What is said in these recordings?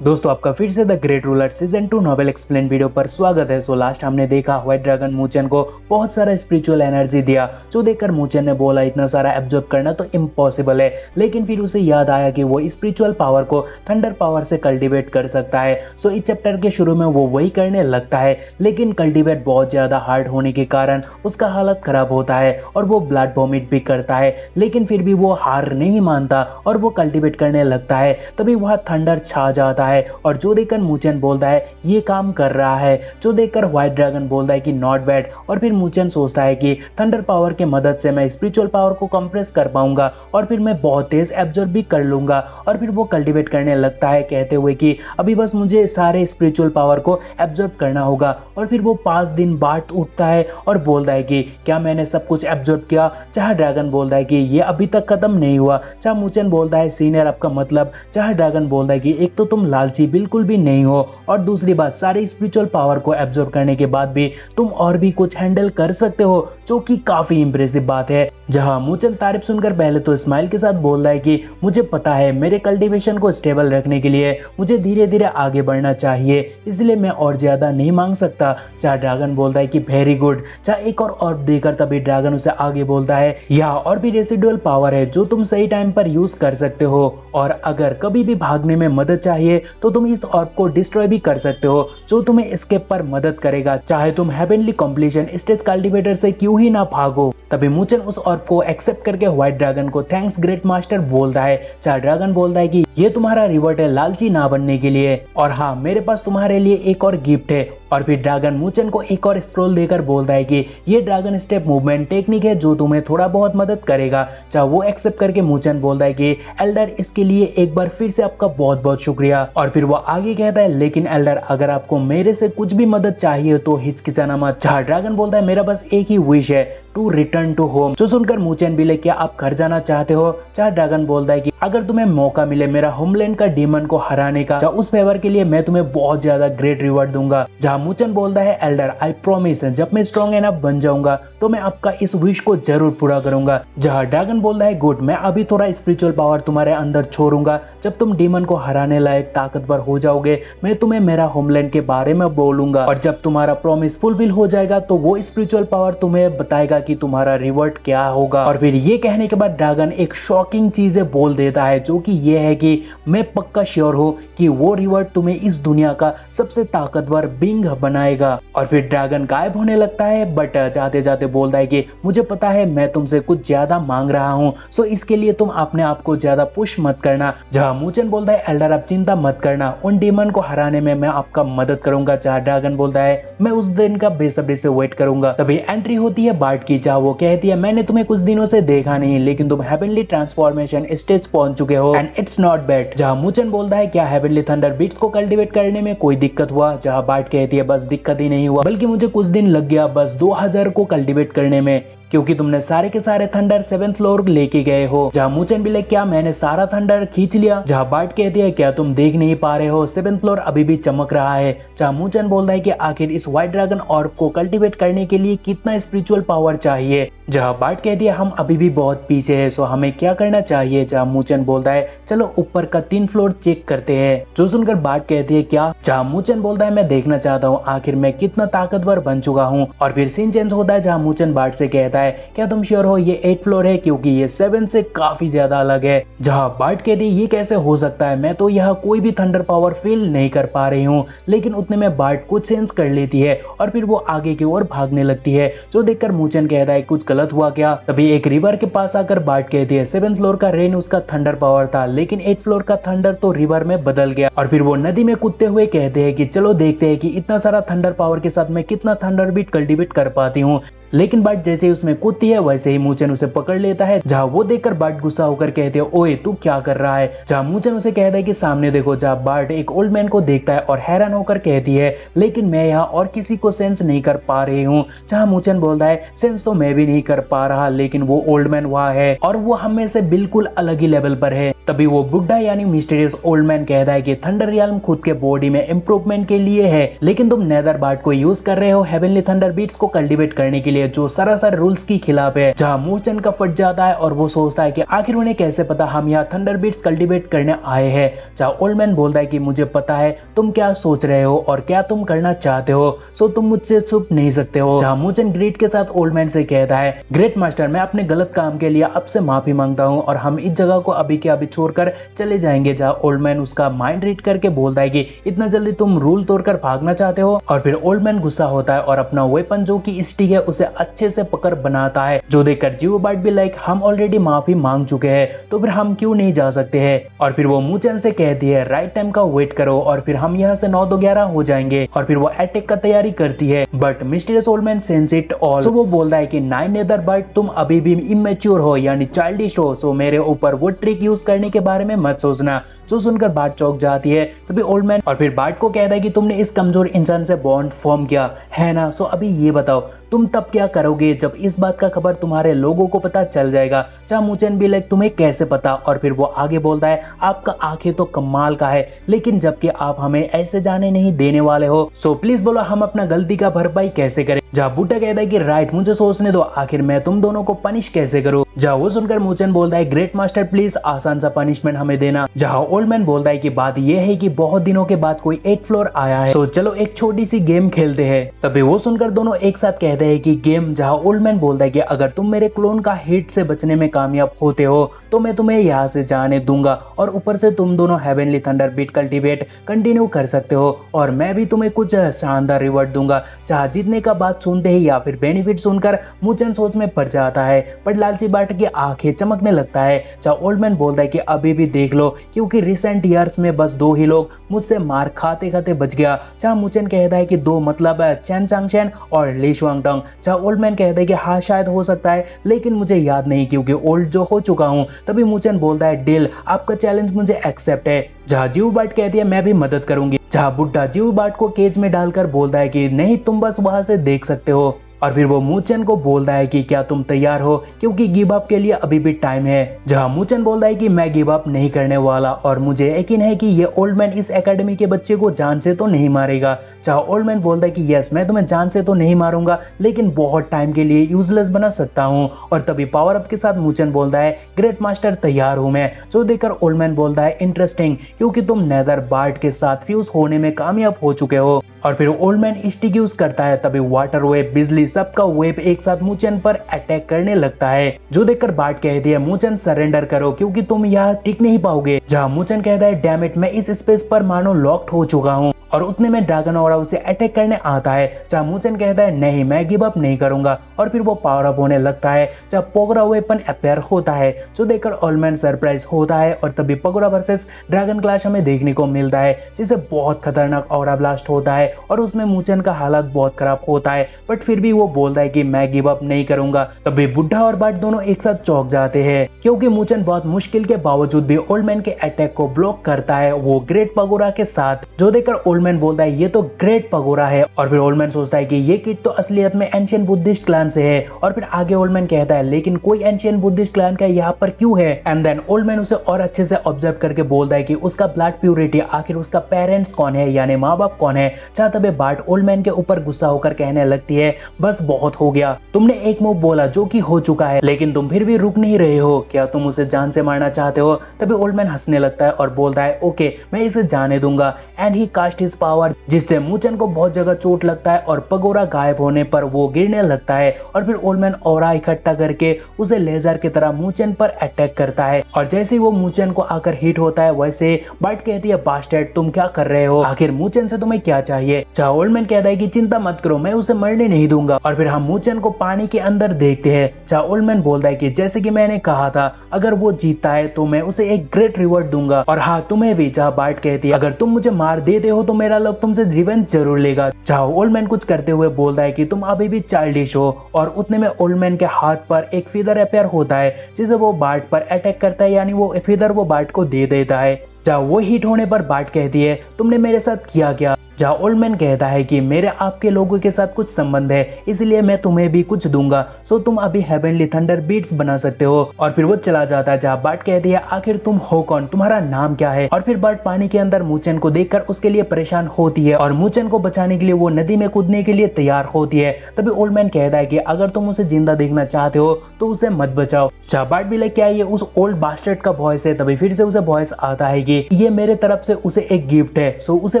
दोस्तों आपका फिर से the great ruler season 2 novel explain video पर स्वागत है। लास्ट हमने देखा व्हाइट ड्रैगन मूचन को बहुत सारा स्पिरिचुअल एनर्जी दिया, जो देखकर मूचन ने बोला इतना सारा एब्जॉर्ब करना तो इम्पॉसिबल है। लेकिन फिर उसे याद आया कि वो स्पिरिचुअल पावर को थंडर पावर से कल्टीवेट कर सकता है। इस चैप्टर के शुरू में वो वही करने लगता है, लेकिन कल्टीवेट बहुत ज़्यादा हार्ड होने के कारण उसका हालत खराब होता है और वो ब्लड वॉमिट भी करता है। लेकिन फिर भी वो हार नहीं मानता और वो कल्टीवेट करने लगता है। तभी वह थंडर छा जाता है और जो देखकर मूचन बोलता है ये काम कर रहा है, जो देखकर व्हाइट ड्रैगन बोलता है कि नॉट बैड। और फिर मूचन सोचता है कि थंडर पावर के मदद से मैं स्पिरिचुअल पावर को कंप्रेस कर पाऊंगा और फिर मैं बहुत तेज एब्जॉर्ब भी कर लूंगा। और फिर वो कल्टीवेट करने लगता है कहते हुए कि अभी बस मुझे सारे स्पिरिचुअल पावर को एब्जॉर्ब करना होगा। और फिर वो 5 दिन बाद उठता है और बोलता है कि क्या मैंने सब कुछ एब्जॉर्ब किया। चाहे ड्रैगन बोलता है कि ये अभी तक खत्म नहीं हुआ। चाहे मूचन बोलता है सीनियर आपका मतलब। चाहे ड्रैगन बोलता है कि एक तो तुम लालची बिल्कुल भी नहीं हो और दूसरी बात सारे स्पिरिचुअल पावर को एब्जॉर्ब करने के बाद भी तुम और भी कुछ हैंडल कर सकते हो, जो कि काफी इंप्रेसिव बात है। जहां मूचन तारीफ सुनकर पहले तो स्माइल के साथ बोल रहा है कि मुझे पता है मेरे कल्टीवेशन को स्टेबल रखने के लिए मुझे धीरे धीरे आगे बढ़ना चाहिए, इसलिए मैं और ज्यादा नहीं मांग सकता। चाहे ड्रैगन बोलता है कि वेरी गुड। चाहे एक और देकर तभी ड्रैगन उसे आगे बोलता है यहाँ और भी रेसिडुअल पावर है जो तुम सही टाइम पर यूज कर सकते हो, और अगर कभी भी भागने में मदद चाहिए तो तुम इस ऑर्ब को डिस्ट्रॉय भी कर सकते हो, जो तुम्हें एस्केप पर मदद करेगा, चाहे तुम हेवनली कॉम्प्लीशन स्टेज कल्टीवेटर से क्यों ही ना भागो। तभी मूचन उस ऑर्ब को एक्सेप्ट करके व्हाइट ड्रैगन को थैंक्स ग्रेट मास्टर बोलता है। चाहे ड्रैगन बोलता है कि ये तुम्हारा रिवॉर्ड है लालची ना बनने के लिए, और हाँ मेरे पास तुम्हारे लिए एक और गिफ्ट है। और फिर ड्रैगन मूचन को एक और स्क्रोल देकर बोलता है कि ये ड्रैगन स्टेप मूवमेंट टेक्निक है जो तुम्हें थोड़ा बहुत मदद करेगा। चाहे वो एक्सेप्ट करके मूचन बोलता है कि एल्डर इसके लिए एक बार फिर से आपका बहुत बहुत शुक्रिया। और फिर वो आगे कहता है लेकिन एल्डर अगर आपको मेरे से कुछ भी मदद चाहिए तो हिचकिचाना मत। चाहे ड्रैगन बोलता है मेरा बस एक ही विश है, टू रिटर्न टू होम। जो सुनकर मूचन भी ले क्या आप घर जाना चाहते हो। चाहे ड्रैगन बोलता है कि अगर तुम्हें मौका मिले मेरा होमलैंड का डीमन को हराने का, उस फेवर के लिए मैं तुम्हें बहुत ज्यादा ग्रेट रिवॉर्ड दूंगा। जहां मूचन बोलता है एल्डर आई प्रॉमिस जब मैं स्ट्रॉन्ग एनफ बन जाऊंगा तो मैं आपका इस विश को जरूर पूरा करूंगा। जहां ड्रैगन बोलता है गुड, मैं अभी थोड़ा स्पिरिचुअल पावर तुम्हारे अंदर छोड़ूंगा। जब तुम डीमन को हराने लायक ताकतवर हो जाओगे मैं तुम्हें मेरा होमलैंड के बारे में बोलूंगा, और जब तुम्हारा प्रॉमिस फुलफिल हो जाएगा तो वो स्पिरिचुअल पावर तुम्हें बताएगा कि तुम्हारा रिवॉर्ड क्या होगा। और फिर ये कहने के बाद ड्रैगन एक शॉकिंग चीजें बोल देता है, जो कि ये है कि मैं पक्का श्योर हूँ कि वो रिवॉर्ड तुम्हें इस दुनिया का सबसे ताकतवर बिंग बनाएगा। और फिर ड्रैगन गायब होने लगता है, बट जाते जाते बोलता है कि मुझे पता है मैं तुमसे कुछ ज्यादा मांग रहा हूँ, सो इसके लिए तुम अपने आप को ज्यादा पुश मत करना। जहां मूचन बोलता है एल्डर आप चिंता मत करना, उन डीमन को हराने में मैं आपका मदद करूंगा। जहां ड्रैगन बोलता है मैं उस दिन का बेसब्री से वेट करूंगा। तभी एंट्री होती है बार्ट की, जहां वो कहती है मैंने तुम्हें कुछ दिनों से देखा नहीं, लेकिन तुम हेवनली ट्रांसफॉर्मेशन स्टेज पहुंच चुके हो एंड इट्स नॉट बैड। जहां मूचन बोलता है क्या हेवनली थंडर बीट्स को कल्टीवेट करने में कोई दिक्कत हुआ। जहां बार्ट कहती है बस दिक्कत ही नहीं हुआ बल्कि मुझे कुछ दिन लग गया बस 2000 को कल्टीवेट करने में, क्योंकि तुमने सारे के सारे थंडर 7th फ्लोर लेके गए हो। जहां मूचन भी क्या मैंने सारा थंडर खींच लिया। जहां बार्ट कहती है क्या तुम देख नहीं पा रहे हो 7th फ्लोर अभी भी चमक रहा है। जहां मूचन बोलता है कि आखिर इस व्हाइट ड्रैगन ऑर्ब को कल्टीवेट करने के लिए कितना स्पिरिचुअल पावर चाहिए। जहां बार्ट कहती है हम अभी भी बहुत पीछे है, सो हमें क्या करना चाहिए। जहां मूचन बोलता है चलो ऊपर का 3 फ्लोर चेक करते हैं। जो सुनकर बार्ट कहती है क्या। जहां मूचन बोलता है मैं देखना चाहता हूँ आखिर मैं कितना ताकतवर बन चुका हूँ। और फिर सीन चेंज होता है, जहां मूचन बार्ट से कहता है क्या तुम श्योर हो ये 8th फ्लोर है, क्योंकि ये 7 से काफी ज्यादा अलग है। जहां बार्ट कहती है ये कैसे हो सकता है, मैं तो यहाँ कोई भी थंडर पावर फील नहीं कर पा रही हूँ। लेकिन उतने में बार्ट कुछ सेंस कर लेती है और फिर वो आगे की ओर भागने लगती है, जो देखकर मूचन कहता है कुछ गलत हुआ क्या। तभी एक रिवर के पास आकर बार्ट कहती है 7th फ्लोर का रेन उसका थंडर पावर था, लेकिन 8th फ्लोर का थंडर तो रिवर में बदल गया। और फिर वो नदी में कूदते हुए कहते हैं कि चलो देखते हैं कि इतना सारा थंडर पावर के साथ मैं कितना थंडर बीट कल्टीवेट कर पाती हूँ। लेकिन बार्ट जैसे ही उसमें कूदती है वैसे ही मूचन उसे पकड़ लेता है। जहां वो देखकर बार्ट गुस्सा होकर कहते हैं ओए तू क्या कर रहा है। जहां मूचन उसे कहता है कि सामने देखो। जहां बार्ट एक ओल्ड मैन को देखता है और हैरान होकर कहती है लेकिन मैं यहाँ और किसी को सेंस नहीं कर पा रही हूँ। जहां मूचन बोलता है सेंस तो मैं भी नहीं कर पा रहा, लेकिन वो ओल्ड मैन वहाँ है और वो हमें से बिल्कुल अलग ही लेवल पर है। तभी वो बुड्ढा यानी मिस्टीरियस ओल्ड मैन कहता है कि थंडर रियल्म खुद के बॉडी में इंप्रूवमेंट के लिए है, लेकिन तुम नेदर बार्ट को यूज कर रहे हो हेवनली थंडर बीट्स को कल्टीवेट करने के लिए। लिए जो सरासर रूल्स की खिलाफ है। जहाँ मूचन का फट जाता है और वो सोचता है कि आखिर उन्हें कैसे पता हम यहाँ थंडरबिट्स कल्टीवेट करने आए हैं। जहाँ ओल्ड मैन बोलता है कि मुझे पता है तुम क्या सोच रहे हो और क्या तुम करना चाहते हो, सो तुम मुझसे छुप नहीं सकते हो। जहाँ मूचन ग्रेट के साथ ओल्ड मैन से कहता है, ग्रेट मास्टर मैं अपने गलत काम के लिए अब से माफी मांगता हूँ और हम इस जगह को अभी के अभी छोड़कर चले जाएंगे। जहाँ ओल्ड मैन उसका माइंड रीड करके बोलता है कि इतना जल्दी तुम रूल तोड़कर भागना चाहते हो। और फिर ओल्ड मैन गुस्सा होता है और अपना वेपन जो कि स्टिक है उसे अच्छे से पकड़ बनाता है, जो देखकर जियोबाइट भी लाइक हम ऑलरेडी माफी मांग चुके हैं तो फिर हम क्यों नहीं जा सकते हैं। और फिर वो मूचन से कहती है राइट टाइम का वेट करो और फिर हम यहाँ से 9 तो 11 हो जाएंगे। और फिर वो अटैक का तैयारी करती है but mysterious old man sense it all. So वो बोलता है कि 9 नेदर बट तुम अभी भी इमेच्योर हो यानी चाइल्डिश हो, सो मेरे ऊपर वो ट्रिक यूज करने के बारे में मत सोचना। जो सुनकर बाट चौंक जाती है तभी ओल्ड मैन और फिर बाट को कहता है कि तुमने इस कमजोर इंसान से बॉन्ड फॉर्म किया है ना, सो अभी ये बताओ तुम तब क्या करोगे जब इस बात का खबर तुम्हारे लोगों को पता चल जाएगा। चाहे मूचन भी लाइक तुम्हें कैसे पता। और फिर वो आगे बोलता है आपका आंखें तो कमाल का है लेकिन जबकि आप हमें ऐसे जाने नहीं देने वाले हो, सो प्लीज बोलो हम अपना गलती का भरपाई कैसे करें। जहाँ बुड्ढा कहता है कि राइट मुझे सोचने दो, आखिर मैं तुम दोनों को पनिश कैसे करूँ। जहाँ वो सुनकर मूचन बोलता है ग्रेट मास्टर प्लीज आसान सा पनिशमेंट हमें देना। जहाँ ओल्ड मैन बोलता है कि बात ये है कि बहुत दिनों के बाद कोई 8th फ्लोर आया है, तो चलो एक छोटी सी गेम खेलते हैं। तभी वो सुनकर दोनों एक साथ कहते हैं कि गेम। जहाँ ओल्ड मैन बोलता है कि अगर तुम मेरे क्लोन का हिट से बचने में कामयाब होते हो तो मैं तुम्हें यहाँ से जाने दूंगा और ऊपर से तुम दोनों हेवनली थंडरबिट कल्टीवेट कंटिन्यू कर सकते हो और मैं भी तुम्हें कुछ शानदार रिवॉर्ड दूंगा। जहाँ जीतने का बात सुनते ही या फिर बेनिफिट सुनकर मूचन सोच में पड़ जाता है बट लालची बाट की आंखें चमकने लगता है। जहाँ ओल्ड मैन बोलता है कि अभी भी देख लो क्योंकि रिसेंट ईयर्स में बस 2 ही लोग मुझसे मार खाते खाते बच गया। जहाँ मूचन कहता है कि 2 मतलब चैन चांगशेन और ली शुआंगटंग। जहाँ ओल्ड मैन कहता है कि हाँ शायद हो सकता है लेकिन मुझे याद नहीं क्योंकि ओल्ड जो हो चुका हूँ। तभी मूचन बोलता है डील, आपका चैलेंज मुझे एक्सेप्ट है। जहाँ जियोबाइट कहती है मैं भी मदद करूंगी। जहाँ बुड्ढा जियोबाइट को केज में डालकर बोलता है कि नहीं तुम बस वहां से देख सकते हो। और फिर वो मूचन को बोलता है कि क्या तुम तैयार हो क्योंकि गिव अप के लिए अभी भी टाइम है। जहाँ मूचन बोलता है कि मैं गिव अप नहीं करने वाला और मुझे यकीन है कि ये ओल्ड मैन इस एकेडमी के बच्चे को जान से तो नहीं मारेगा। जहाँ ओल्ड मैन बोलता है कि यस मैं तुम्हें जान से तो नहीं मारूंगा लेकिन बहुत टाइम के लिए यूजलेस बना सकता हूँ। और तभी पावर अप के साथ मूचन बोलता है ग्रेट मास्टर तैयार हूँ मैं। जो देखकर ओल्ड मैन बोलता है इंटरेस्टिंग क्योंकि तुम नेदर बार्ट के साथ फ्यूज होने में कामयाब हो चुके हो। और फिर ओल्ड मैन स्टिक यूज करता है तभी वाटर वेव बिजली सबका वेव एक साथ मूचन पर अटैक करने लगता है। जो देखकर बाट कहती है मूचन सरेंडर करो क्योंकि तुम यहाँ टिक नहीं पाओगे। जहाँ मूचन कहता है डैम इट मैं इस स्पेस पर मानो लॉक्ड हो चुका हूँ। और उतने में ड्रैगन और उसे अटैक करने आता है। जहाँ मूचन कहता है नहीं मैं गिव अप नहीं करूंगा और फिर वो पावर अप होने लगता है। जब पोगोरा वेपन अपेयर होता है जो देखकर ओल्ड मैन सरप्राइज होता है और तभी पोगोरा वर्सेस ड्रैगन क्लैश हमें देखने को मिलता है जिसे बहुत खतरनाक ऑरा ब्लास्ट होता है और उसमें मूचन का हालत बहुत खराब होता है बट फिर भी वो बोलता है कि मैं गिव अप नहीं करूंगा। तभी बुड्ढा और बाट दोनों एक साथ चौंक जाते हैं क्योंकि मूचन बहुत मुश्किल के बावजूद भी ओल्ड मैन के अटैक को ब्लॉक करता है वो ग्रेट पगोरा के साथ। जो देखकर ओल्ड मैन बोलता है ये तो ग्रेट पगोरा है। और फिर ओल्ड मैन सोचता है कि ये किट तो असलियत में एंशियंट बुद्धिस्ट क्लैन से है। और फिर आगे ओल्ड मैन कहता है लेकिन कोई एंशियंट बुद्धिस्ट क्लैन का यहाँ पर क्यों है। एंड देन ओल्ड मैन उसे और अच्छे से ऑब्जर्व करके बोलता है कि उसका ब्लड प्यूरिटी आखिर उसका पेरेंट्स कौन है यानी माँ बाप कौन है। जहाँ तभी बाट ओल्ड मैन के ऊपर गुस्सा होकर कहने लगती है बस बहुत हो गया, तुमने एक मूव बोला जो कि हो चुका है लेकिन तुम फिर भी रुक नहीं रहे हो, क्या तुम उसे जान से मारना चाहते हो। तभी ओल्ड मैन हंसने लगता है और बोलता है ओके मैं इसे जाने दूंगा। And he cast his power जिससे मूचन को बहुत जगह चोट लगता है और पगोरा गायब होने पर वो गिरने लगता है। और फिर ओल्ड मैन ऑरा इकट्ठा करके उसे लेजर की तरह मूचन पर अटैक करता है और जैसे ही वो मूचन को आकर हिट होता है वैसे बाट कहती है बास्टर्ड तुम क्या कर रहे हो, आखिर मूचन से तुम्हें क्या चाहिए। जहाँ ओल्ड मैन कहता है कि चिंता मत करो मैं उसे मरने नहीं दूंगा। और फिर हम मूचन को पानी के अंदर देखते हैं। जहाँ ओल्ड मैन बोलता है कि जैसे कि मैंने कहा था अगर वो जीतता है तो मैं उसे एक ग्रेट रिवॉर्ड दूंगा और हाँ तुम्हें भी। जहाँ बाट कहती है अगर तुम मुझे मार देते हो तो मेरा लोग तुमसे रिवेंज जरूर लेगा। जहाँ ओल्ड मैन कुछ करते हुए बोलता है कि तुम अभी भी चाइल्डिश हो। और उतने में ओल्ड मैन के हाथ पर एक फीदर अपेयर होता है जिसे वो बाट पर अटैक करता है यानी वो फीदर वो बाट को दे देता है। जहाँ वो हिट होने पर बाट कहती है तुमने मेरे साथ किया क्या। जहाँ ओल्ड मैन कहता है कि मेरे आपके लोगों के साथ कुछ संबंध है, इसलिए मैं तुम्हें भी कुछ दूंगा, सो तुम अभी हेवनली थंडर बीट्स बना सकते हो। और फिर वो चला जाता है। जहाँ बार्ट कहती है आखिर तुम हो कौन, तुम्हारा नाम क्या है। और फिर बार्ट पानी के अंदर मूचेन को देखकर उसके लिए परेशान होती है और मूचेन को बचाने के लिए वो नदी में कूदने के लिए तैयार होती है। तभी ओल्ड मैन कहता है कि अगर तुम उसे जिंदा देखना चाहते हो तो उसे मत बचाओ। जहाँ बार्ट भी लाइक क्या ये उस ओल्ड बास्टर्ड का वॉइस है। तभी फिर से उसे वॉइस आता है कि ये मेरे तरफ से उसे एक गिफ्ट है, सो उसे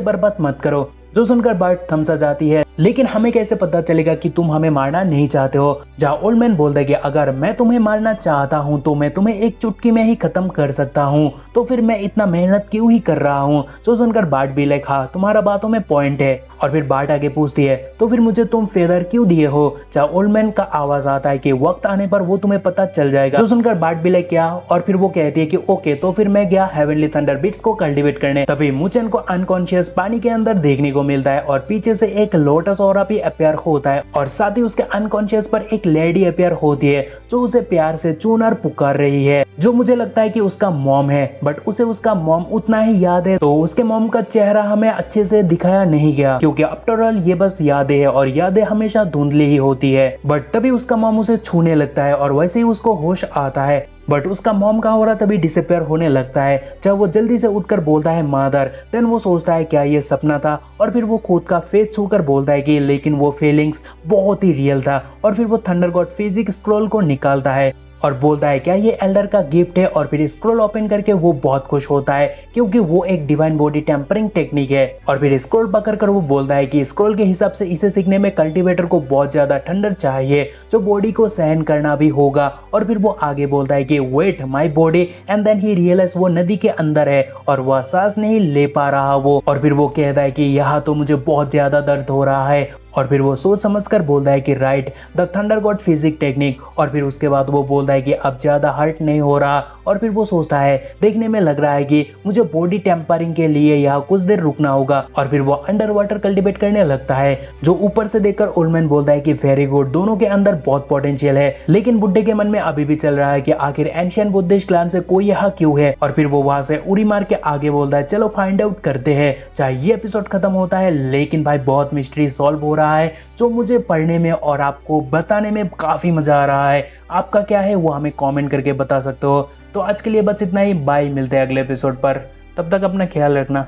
बर्बाद मत करो। जो सुनकर बार्ट थम सा जाती है, लेकिन हमें कैसे पता चलेगा कि तुम हमें मारना नहीं चाहते हो। जहाँ ओल्ड मैन बोलता है कि अगर मैं तुम्हें मारना चाहता हूँ तो मैं तुम्हें एक चुटकी में ही खत्म कर सकता हूँ, तो फिर मैं इतना मेहनत क्यों ही कर रहा हूँ। जो सुनकर बार्ट भी लाइक हाँ तुम्हारा बातों में पॉइंट है। और फिर बार्ट आगे पूछती है तो फिर मुझे तुम फेदर क्यों दिए हो। जहाँ ओल्ड मैन का आवाज आता है कि वक्त आने पर वो तुम्हें पता चल जाएगा। जो सुनकर बार्ट भी लाइक क्या, और फिर वो कहती है कि ओके। तो फिर मैं गया हेवनली थंडर बीट्स को कल्टीवेट करने। तभी मूचेन को अनकॉन्शियस पानी के अंदर देखने को मिलता है और पीछे से एक लोटस ऑरा भी अपियर होता है और साथ ही उसके अनकॉन्शियस पर एक लेडी अपियर होती है जो उसे प्यार से चूनर पुकार रही है, जो मुझे लगता है कि उसका मॉम है। बट उसे उसका मॉम उतना ही याद है, तो उसके मॉम का चेहरा हमें अच्छे से दिखाया नहीं गया क्योंकि आफ्टर ऑल ये बस यादें है और यादें हमेशा धुंधली ही होती है। बट तभी उसका मॉम उसे छूने लगता है और वैसे ही उसको होश आता है। बट उसका मॉम का ऑरा तभी डिसअपियर होने लगता है। जब वो जल्दी से उठकर बोलता है मदर, देन वो सोचता है क्या ये सपना था। और फिर वो खुद का फेस छूकर बोलता है कि लेकिन वो फीलिंग्स बहुत ही रियल था। और फिर वो थंडर गॉड फिजिक स्क्रॉल को निकालता है और बोलता है क्या ये एल्डर का गिफ्ट है। और फिर स्क्रॉल ओपन करके वो बहुत खुश होता है क्योंकि वो एक डिवाइन बॉडी टेम्परिंग टेक्निक है। और फिर स्क्रॉल पकड़कर वो बोलता है कि स्क्रॉल के हिसाब से इसे सीखने में कल्टीवेटर को बहुत ज्यादा थंडर चाहिए जो बॉडी को सहन करना भी होगा। और फिर वो आगे बोलता है कि wait my body, and then he realise वो नदी के अंदर है और वह सांस नहीं ले पा रहा वो। और फिर वो कहता है कि यहाँ तो मुझे बहुत ज्यादा दर्द हो रहा है। और फिर वो सोच समझकर बोलता है कि right the thunder god physique technique. और फिर उसके बाद वो बोलता है कि अब ज्यादा हर्ट नहीं हो रहा। और फिर वो सोचता है देखने में लग रहा है कि मुझे बॉडी टेम्परिंग के लिए यहाँ कुछ देर रुकना होगा। और फिर वो अंडर वाटर कल्टीवेट करने लगता है, जो ऊपर से देखकर ओल्ड मैन बोलता है कि वेरी गुड, दोनों के अंदर बहुत पोटेंशियल है। लेकिन बुड्ढे के मन में अभी भी चल रहा है कि आखिर एंशियंट बुद्धिस्ट क्लैन से कोई यहाँ क्यों है। और फिर वो वहां से उड़ी मार के आगे बोलता है चलो फाइंड आउट करते हैं। चाहे ये एपिसोड खत्म होता है, लेकिन भाई बहुत मिस्ट्री सॉल्व हो रहा है जो मुझे पढ़ने में और आपको बताने में काफी मजा आ रहा है। आपका क्या है वो हमें कमेंट करके बता सकते हो। तो आज के लिए बस इतना ही, बाय, मिलते हैं अगले एपिसोड पर। तब तक अपना ख्याल रखना।